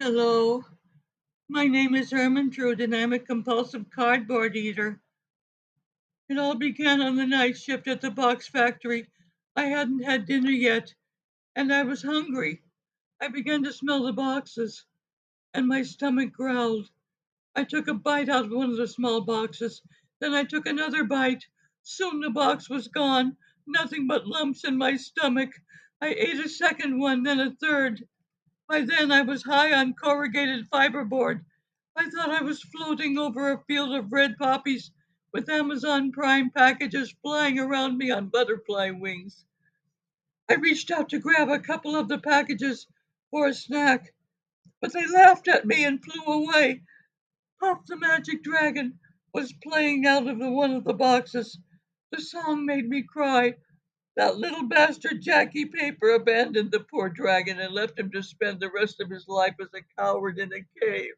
Hello, my name is Hermantrude and I'm a compulsive cardboard eater. It all began on the night shift at the box factory. I hadn't had dinner yet and I was hungry. I began to smell the boxes and my stomach growled. I took a bite out of one of the small boxes. Then I took another bite. Soon the box was gone, nothing but lumps in my stomach. I ate a second one, then a third. By then I was high on corrugated fiberboard. I thought I was floating over a field of red poppies with Amazon Prime packages flying around me on butterfly wings. I reached out to grab a couple of the packages for a snack, but they laughed at me and flew away. Pop the Magic Dragon was playing out of one of the boxes. The song made me cry. That little bastard Jackie Paper abandoned the poor dragon and left him to spend the rest of his life as a coward in a cave.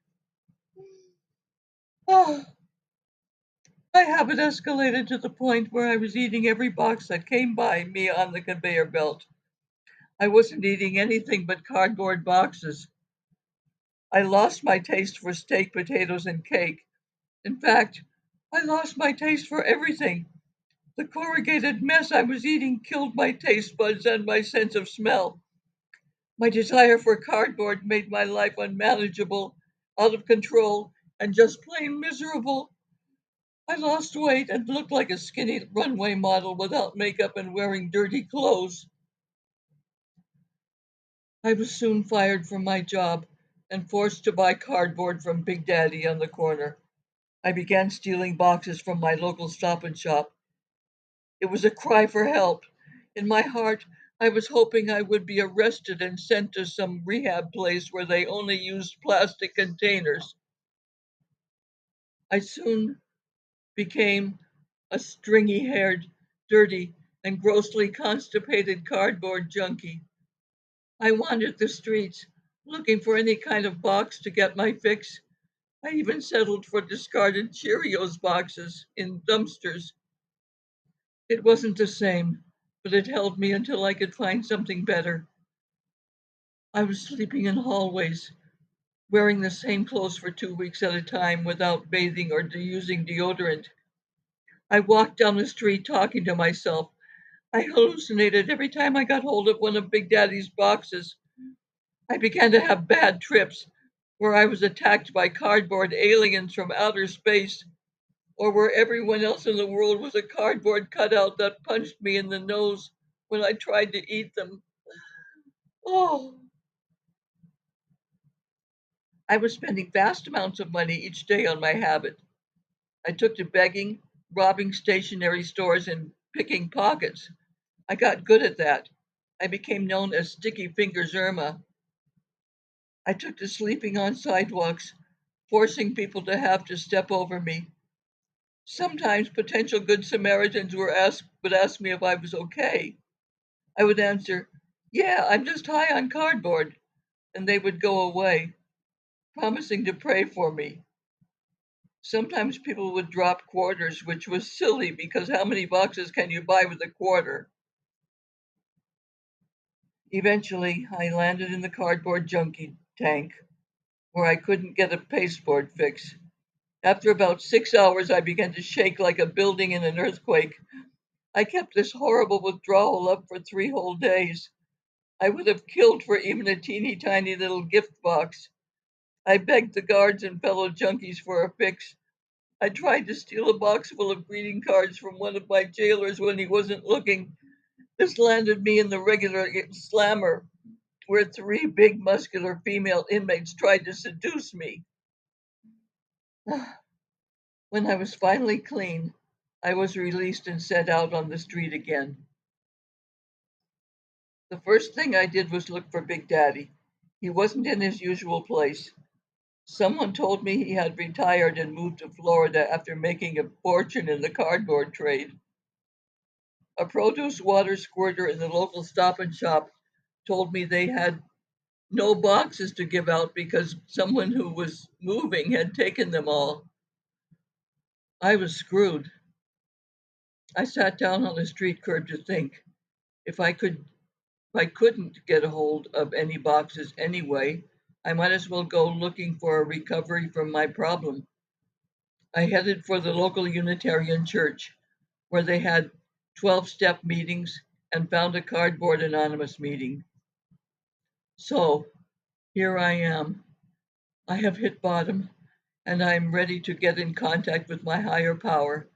Oh, my habit escalated to the point where I was eating every box that came by me on the conveyor belt. I wasn't eating anything but cardboard boxes. I lost my taste for steak, potatoes, and cake. In fact, I lost my taste for everything. The corrugated mess I was eating killed my taste buds and my sense of smell. My desire for cardboard made my life unmanageable, out of control, and just plain miserable. I lost weight and looked like a skinny runway model without makeup and wearing dirty clothes. I was soon fired from my job and forced to buy cardboard from Big Daddy on the corner. I began stealing boxes from my local stop and shop. It was a cry for help. In my heart, I was hoping I would be arrested and sent to some rehab place where they only used plastic containers. I soon became a stringy haired, dirty, and grossly constipated cardboard junkie. I wandered the streets looking for any kind of box to get my fix. I even settled for discarded Cheerios boxes in dumpsters. It wasn't the same, but it held me until I could find something better. I was sleeping in hallways, wearing the same clothes for 2 weeks at a time without bathing or using deodorant. I walked down the street talking to myself. I hallucinated every time I got hold of one of Big Daddy's boxes. I began to have bad trips where I was attacked by cardboard aliens from outer space, or where everyone else in the world was a cardboard cutout that punched me in the nose when I tried to eat them. Oh, I was spending vast amounts of money each day on my habit. I took to begging, robbing stationery stores, and picking pockets. I got good at that. I became known as Sticky Fingers Irma. I took to sleeping on sidewalks, forcing people to have to step over me. Sometimes potential good Samaritans would ask me if I was okay. I would answer, "Yeah, I'm just high on cardboard," and they would go away, promising to pray for me. Sometimes people would drop quarters, which was silly because how many boxes can you buy with a quarter? Eventually, I landed in the cardboard junkie tank where I couldn't get a pasteboard fix. After about 6 hours, I began to shake like a building in an earthquake. I kept this horrible withdrawal up for 3 whole days. I would have killed for even a teeny tiny little gift box. I begged the guards and fellow junkies for a fix. I tried to steal a box full of greeting cards from one of my jailers when he wasn't looking. This landed me in the regular slammer, where three big muscular female inmates tried to seduce me. When I was finally clean, I was released and set out on the street again. The first thing I did was look for Big Daddy. He wasn't in his usual place. Someone told me he had retired and moved to Florida after making a fortune in the cardboard trade. A produce water squirter in the local stop and shop told me they had no boxes to give out because someone who was moving had taken them all. I was screwed. I sat down on the street curb to think. If I couldn't get a hold of any boxes anyway, I might as well go looking for a recovery from my problem. I headed for the local Unitarian church, where they had 12-step meetings, and found a cardboard anonymous meeting. So here I am. I have hit bottom, and I am ready to get in contact with my higher power.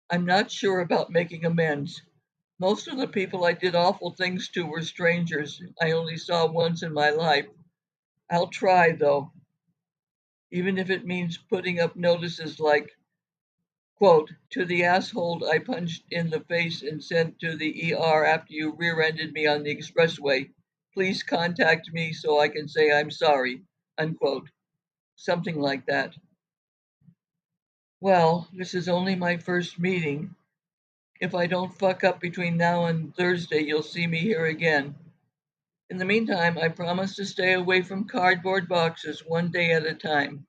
I'm not sure about making amends. Most of the people I did awful things to were strangers I only saw once in my life. I'll try, though, even if it means putting up notices like, quote, to the asshole I punched in the face and sent to the ER after you rear-ended me on the expressway. Please contact me so I can say I'm sorry, unquote. Something like that. Well, this is only my first meeting. If I don't fuck up between now and Thursday, you'll see me here again. In the meantime, I promise to stay away from cardboard boxes one day at a time.